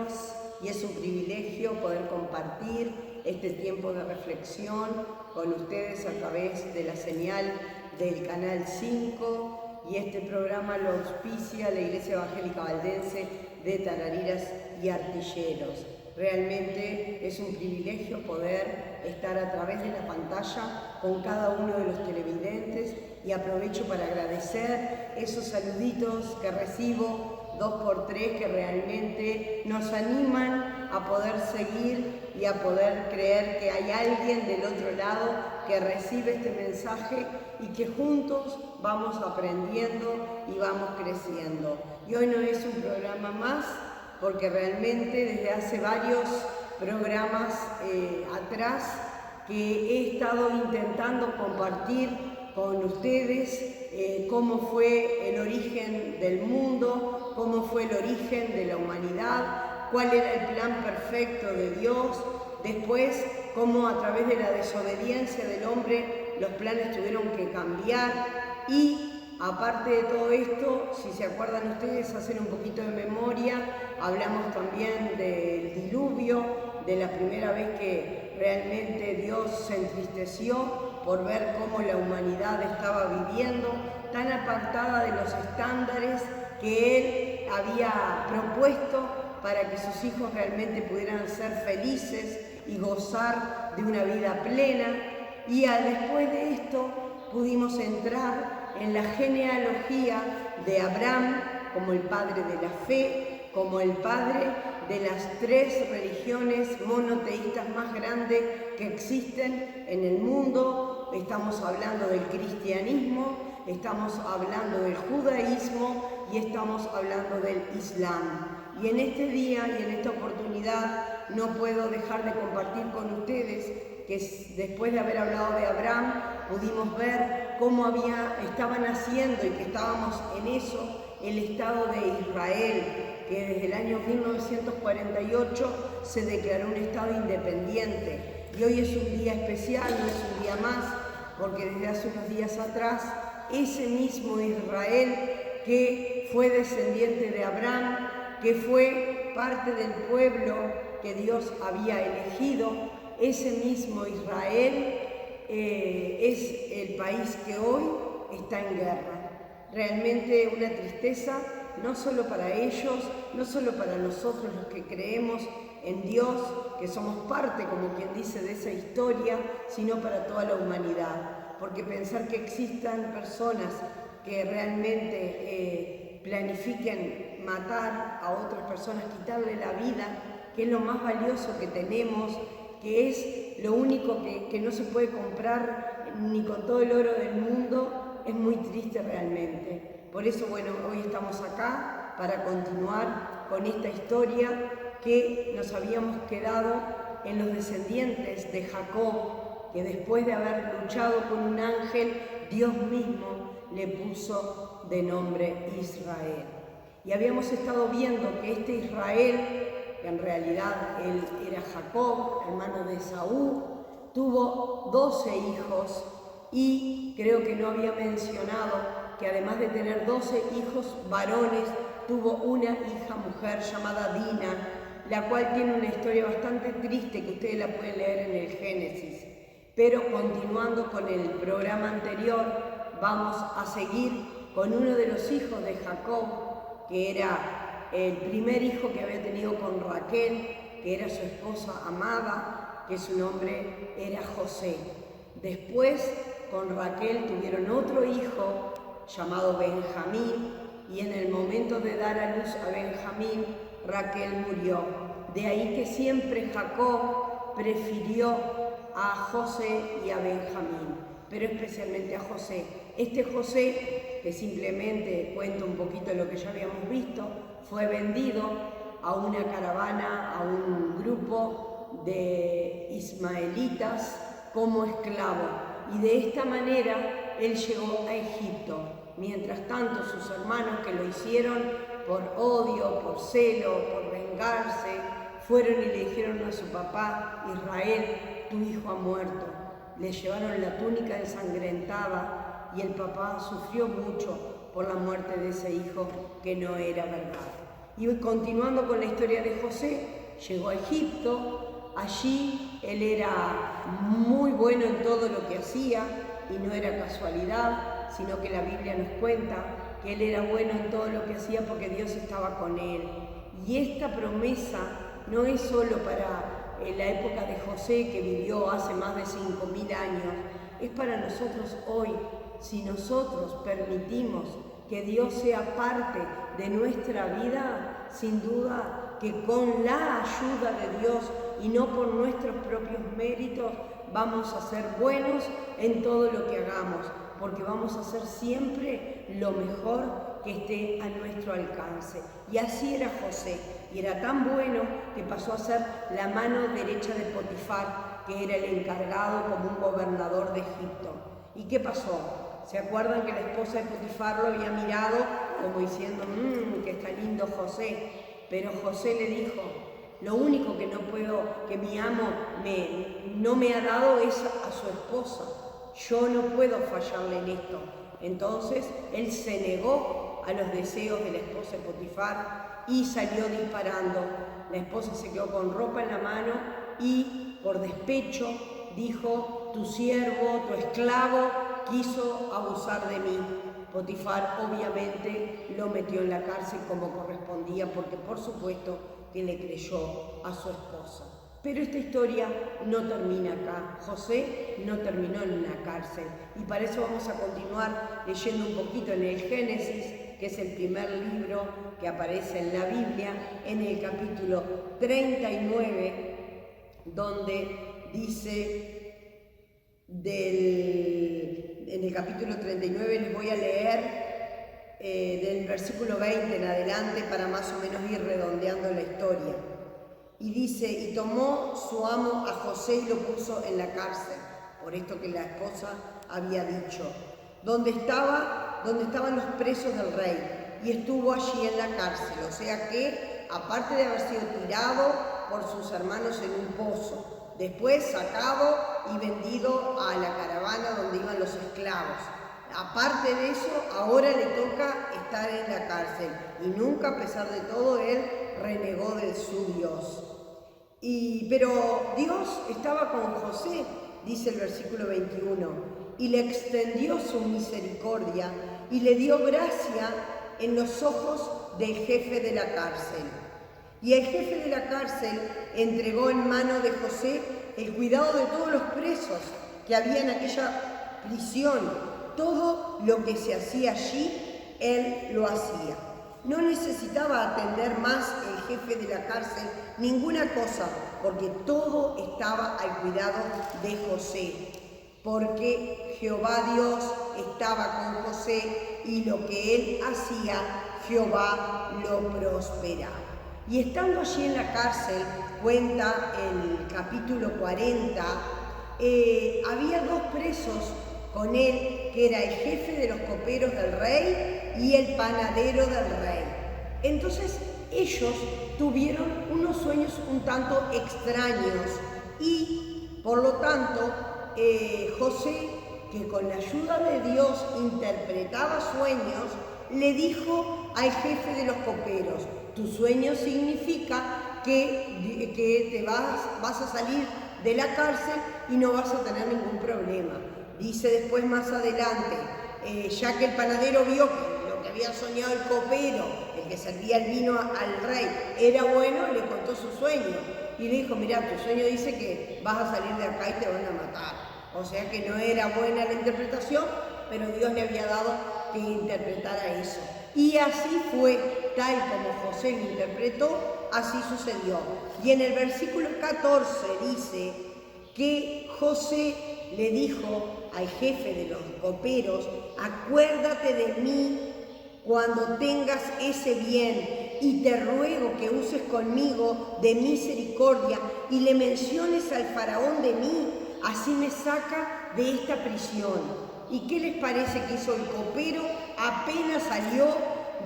Dios, y es un privilegio poder compartir este tiempo de reflexión con ustedes a través de la señal del Canal 5, y este programa lo auspicia la Iglesia Evangélica Valdense de Tarariras y Artilleros. Realmente es un privilegio poder estar a través de la pantalla con cada uno de los televidentes, y aprovecho para agradecer esos saluditos que recibo 2x3 que realmente nos animan a poder seguir y a poder creer que hay alguien del otro lado que recibe este mensaje y que juntos vamos aprendiendo y vamos creciendo. Y hoy no es un programa más, porque realmente desde hace varios programas atrás que he estado intentando compartir con ustedes cómo fue el origen del mundo, cómo fue el origen de la humanidad, cuál era el plan perfecto de Dios, después cómo a través de la desobediencia del hombre los planes tuvieron que cambiar, y aparte de todo esto, si se acuerdan ustedes, hacer un poquito de memoria, hablamos también del diluvio, de la primera vez que realmente Dios se entristeció por ver cómo la humanidad estaba viviendo tan apartada de los estándares que Él había propuesto para que sus hijos realmente pudieran ser felices y gozar de una vida plena. Y después de esto pudimos entrar en la genealogía de Abraham como el padre de la fe, como el padre de las 3 religiones monoteístas más grandes que existen en el mundo. Estamos hablando del cristianismo, estamos hablando del judaísmo y estamos hablando del islam. Y en este día y en esta oportunidad no puedo dejar de compartir con ustedes que después de haber hablado de Abraham, pudimos ver cómo estaba naciendo, y que estábamos en eso, el Estado de Israel, que desde el año 1948 se declaró un Estado independiente. Y hoy es un día especial, no es un día más, porque desde hace unos días atrás, ese mismo Israel que fue descendiente de Abraham, que fue parte del pueblo que Dios había elegido, ese mismo Israel es el país que hoy está en guerra. Realmente una tristeza, no solo para ellos, no solo para nosotros los que creemos en Dios, que somos parte, como quien dice, de esa historia, sino para toda la humanidad. Porque pensar que existan personas que realmente planifiquen matar a otras personas, quitarle la vida, que es lo más valioso que tenemos, que es lo único que no se puede comprar ni con todo el oro del mundo, es muy triste realmente. Por eso, bueno, hoy estamos acá para continuar con esta historia que nos habíamos quedado en los descendientes de Jacob, que después de haber luchado con un ángel, Dios mismo le puso de nombre Israel. Y habíamos estado viendo que este Israel, que en realidad él era Jacob, hermano de Esaú, tuvo 12 hijos, y creo que no había mencionado que además de tener 12 hijos varones, tuvo una hija mujer llamada Dina, la cual tiene una historia bastante triste que ustedes la pueden leer en el Génesis. Pero continuando con el programa anterior, vamos a seguir con uno de los hijos de Jacob, que era el primer hijo que había tenido con Raquel, que era su esposa amada, que su nombre era José. Después, con Raquel tuvieron otro hijo llamado Benjamín, y en el momento de dar a luz a Benjamín, Raquel murió. De ahí que siempre Jacob prefirió a José y a Benjamín, pero especialmente a José. Este José, que simplemente cuento un poquito de lo que ya habíamos visto, fue vendido a una caravana, a un grupo de ismaelitas como esclavo, y de esta manera él llegó a Egipto. Mientras tanto, sus hermanos, que lo hicieron por odio, por celo, por vengarse, fueron y le dijeron a su papá: Israel, tu hijo ha muerto. Le llevaron la túnica ensangrentada, y el papá sufrió mucho por la muerte de ese hijo, que no era verdad. Y continuando con la historia de José, llegó a Egipto. Allí él era muy bueno en todo lo que hacía, y no era casualidad, sino que la Biblia nos cuenta que él era bueno en todo lo que hacía porque Dios estaba con él. Y esta promesa no es solo para la época de José, que vivió hace más de 5.000 años, es para nosotros hoy. Si nosotros permitimos que Dios sea parte de nuestra vida, sin duda que con la ayuda de Dios y no por nuestros propios méritos, vamos a ser buenos en todo lo que hagamos, porque vamos a hacer siempre lo mejor que esté a nuestro alcance. Y así era José, y era tan bueno que pasó a ser la mano derecha de Potifar, que era el encargado como un gobernador de Egipto. ¿Y qué pasó? ¿Se acuerdan que la esposa de Potifar lo había mirado como diciendo, que está lindo José? Pero José le dijo, lo único que no puedo, que mi amo no me ha dado es a su esposa. Yo no puedo fallarle en esto. Entonces él se negó a los deseos de la esposa de Potifar y salió disparando. La esposa se quedó con ropa en la mano y por despecho dijo, tu siervo, tu esclavo quiso abusar de mí. Potifar obviamente lo metió en la cárcel como correspondía, porque por supuesto que le creyó a su esposa. Pero esta historia no termina acá. José no terminó en una cárcel, y para eso vamos a continuar leyendo un poquito en el Génesis, que es el primer libro que aparece en la Biblia, en el capítulo 39, donde dice en el capítulo 39, les voy a leer del versículo 20 en adelante para más o menos ir redondeando la historia. Y dice, y tomó su amo a José y lo puso en la cárcel, por esto que la esposa había dicho, donde estaban los presos del rey, y estuvo allí en la cárcel. O sea que, aparte de haber sido tirado por sus hermanos en un pozo, después sacado y vendido a la caravana donde iban los esclavos, aparte de eso, ahora le toca estar en la cárcel, y nunca, a pesar de todo, él renegó de su Dios. Pero Dios estaba con José, dice el versículo 21, y le extendió su misericordia y le dio gracia en los ojos del jefe de la cárcel. Y el jefe de la cárcel entregó en mano de José el cuidado de todos los presos que había en aquella prisión. Todo lo que se hacía allí, él lo hacía. No necesitaba atender más el jefe de la cárcel ninguna cosa, porque todo estaba al cuidado de José, porque Jehová Dios estaba con José, y lo que él hacía, Jehová lo prosperaba. Y estando allí en la cárcel, cuenta el capítulo 40, había dos presos con él, que era el jefe de los coperos del rey y el panadero del rey. Entonces ellos tuvieron unos sueños un tanto extraños, y por lo tanto José, que con la ayuda de Dios interpretaba sueños, le dijo al jefe de los coperos, tu sueño significa que te vas a salir de la cárcel y no vas a tener ningún problema. Dice después más adelante, ya que el panadero vio que lo que había soñado el copero, el que servía el vino al rey, era bueno, le contó su sueño y le dijo, mira, tu sueño dice que vas a salir de acá y te van a matar. O sea que no era buena la interpretación, pero Dios le había dado que interpretara eso. Y así fue, tal como José lo interpretó, así sucedió. Y en el versículo 14 dice que José le dijo al jefe de los coperos, acuérdate de mí cuando tengas ese bien, y te ruego que uses conmigo de misericordia y le menciones al faraón de mí, así me saca de esta prisión. ¿Y qué les parece que hizo el copero? Apenas salió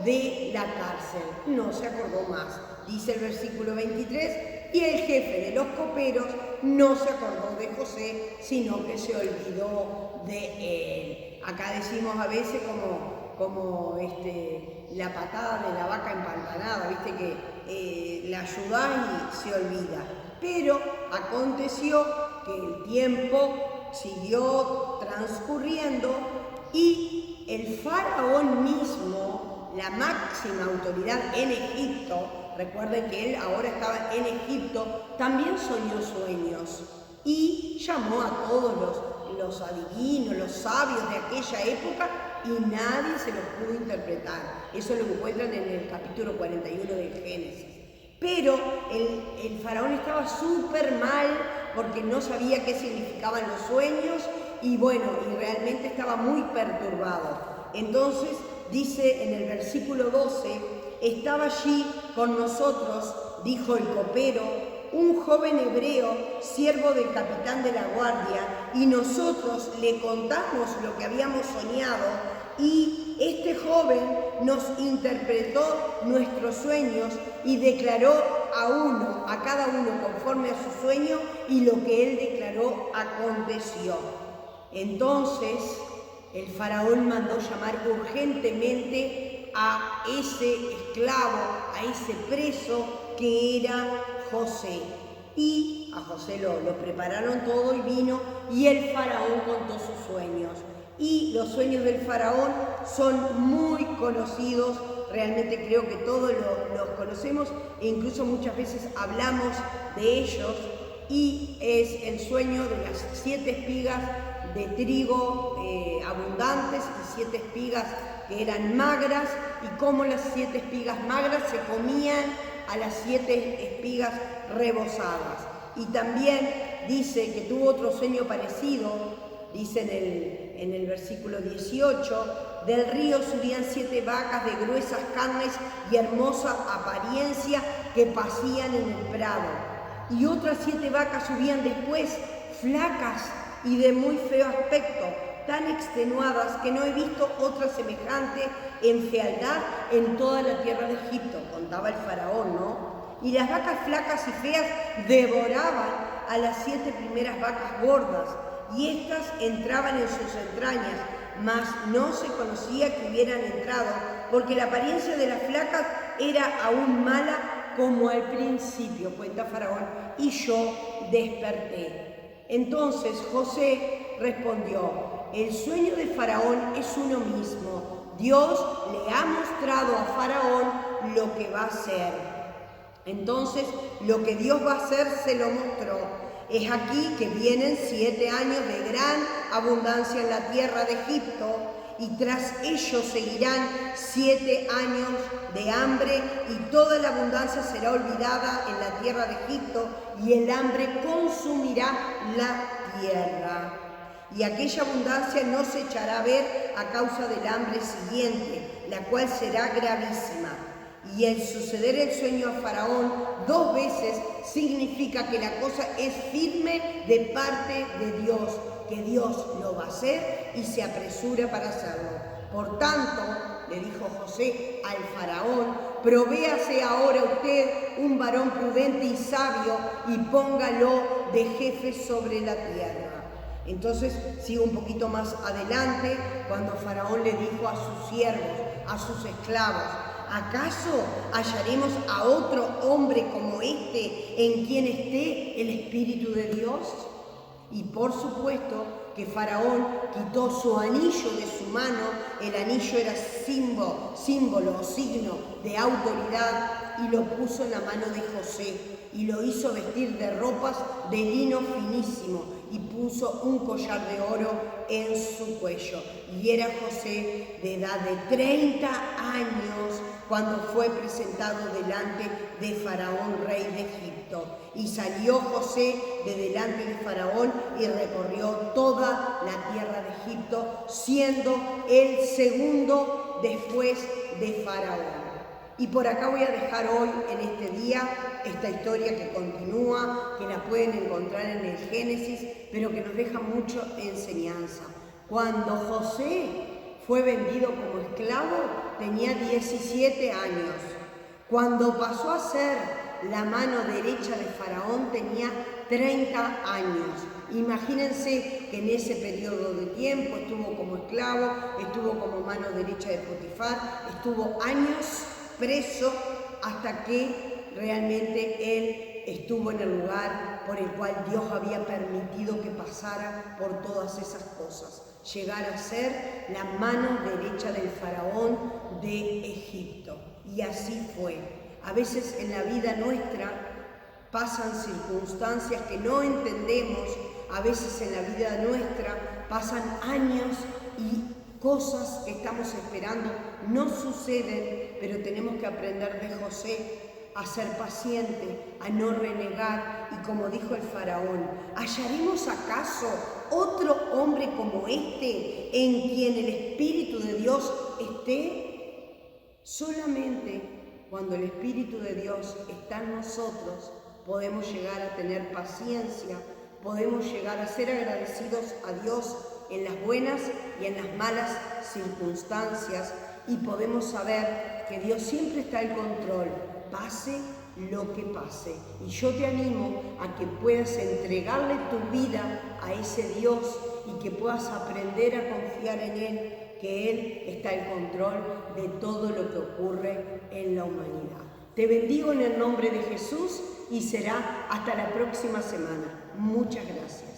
de la cárcel, no se acordó más. Dice el versículo 23, y el jefe de los coperos no se acordó de José, sino que se olvidó de él. Acá decimos a veces como la patada de la vaca empantanada, viste que la ayudás y se olvida. Pero aconteció que el tiempo siguió transcurriendo y el faraón mismo, la máxima autoridad en Egipto, recuerden que él ahora estaba en Egipto, también soñó sueños y llamó a todos los adivinos, los sabios de aquella época y nadie se los pudo interpretar. Eso lo encuentran en el capítulo 41 de Génesis. Pero el faraón estaba súper mal porque no sabía qué significaban los sueños y bueno, y realmente estaba muy perturbado. Entonces dice en el versículo 12, estaba allí con nosotros, dijo el copero, un joven hebreo, siervo del capitán de la guardia, y nosotros le contamos lo que habíamos soñado y este joven nos interpretó nuestros sueños y declaró a cada uno conforme a su sueño y lo que él declaró aconteció. Entonces el faraón mandó llamar urgentemente a ese esclavo, a ese preso que era José. Y a José lo prepararon todo y vino y el faraón contó sus sueños. Y los sueños del faraón son muy conocidos, realmente creo que todos los conocemos e incluso muchas veces hablamos de ellos y es el sueño de las 7 espigas de trigo abundantes y 7 espigas que eran magras y cómo las 7 espigas magras se comían a las 7 espigas rebozadas. Y también dice que tuvo otro sueño parecido, dice en el versículo 18, del río subían 7 vacas de gruesas carnes y hermosa apariencia que pasían en el prado. Y otras 7 vacas subían después, flacas y de muy feo aspecto, tan extenuadas que no he visto otra semejante en fealdad en toda la tierra de Egipto, contaba el faraón, ¿no? Y las vacas flacas y feas devoraban a las 7 primeras vacas gordas, y éstas entraban en sus entrañas, mas no se conocía que hubieran entrado, porque la apariencia de las flacas era aún mala como al principio, cuenta faraón, y yo desperté. Entonces José respondió, el sueño de faraón es uno mismo, Dios le ha mostrado a faraón lo que va a hacer. Entonces lo que Dios va a hacer se lo mostró. Es aquí que vienen 7 años de gran abundancia en la tierra de Egipto y tras ellos seguirán 7 años de hambre y toda la abundancia será olvidada en la tierra de Egipto y el hambre consumirá la tierra. Y aquella abundancia no se echará a ver a causa del hambre siguiente, la cual será gravísima. Y el suceder el sueño a Faraón 2 veces significa que la cosa es firme de parte de Dios, que Dios lo va a hacer y se apresura para hacerlo. Por tanto, le dijo José al Faraón, provéase ahora usted un varón prudente y sabio y póngalo de jefe sobre la tierra. Entonces sigue un poquito más adelante cuando Faraón le dijo a sus siervos, a sus esclavos, ¿acaso hallaremos a otro hombre como este en quien esté el Espíritu de Dios? Y por supuesto que Faraón quitó su anillo de su mano, el anillo era símbolo o signo de autoridad, y lo puso en la mano de José, y lo hizo vestir de ropas de lino finísimo, y puso un collar de oro en su cuello. Y era José de edad de 30 años cuando fue presentado delante de Faraón, rey de Egipto. Y salió José de delante de Faraón y recorrió toda la tierra de Egipto, siendo el segundo después de Faraón. Y por acá voy a dejar hoy, en este día, esta historia que continúa, que la pueden encontrar en el Génesis, pero que nos deja mucho enseñanza. Cuando José fue vendido como esclavo, tenía 17 años. Cuando pasó a ser la mano derecha de Faraón, tenía 30 años. Imagínense que en ese periodo de tiempo estuvo como esclavo, estuvo como mano derecha de Potifar, estuvo años preso hasta que realmente él estuvo en el lugar por el cual Dios había permitido que pasara por todas esas cosas. Llegar a ser la mano derecha del faraón de Egipto. Y así fue. A veces en la vida nuestra pasan circunstancias que no entendemos, a veces en la vida nuestra pasan años y cosas que estamos esperando no suceden, pero tenemos que aprender de José a ser paciente, a no renegar, y como dijo el faraón, ¿hallaremos acaso otro hombre como este en quien el Espíritu de Dios esté? Solamente cuando el Espíritu de Dios está en nosotros podemos llegar a tener paciencia, podemos llegar a ser agradecidos a Dios en las buenas y en las malas circunstancias, y podemos saber que Dios siempre está al control, pase lo que pase. Y yo te animo a que puedas entregarle tu vida a ese Dios y que puedas aprender a confiar en Él, que Él está al control de todo lo que ocurre en la humanidad. Te bendigo en el nombre de Jesús y será hasta la próxima semana. Muchas gracias.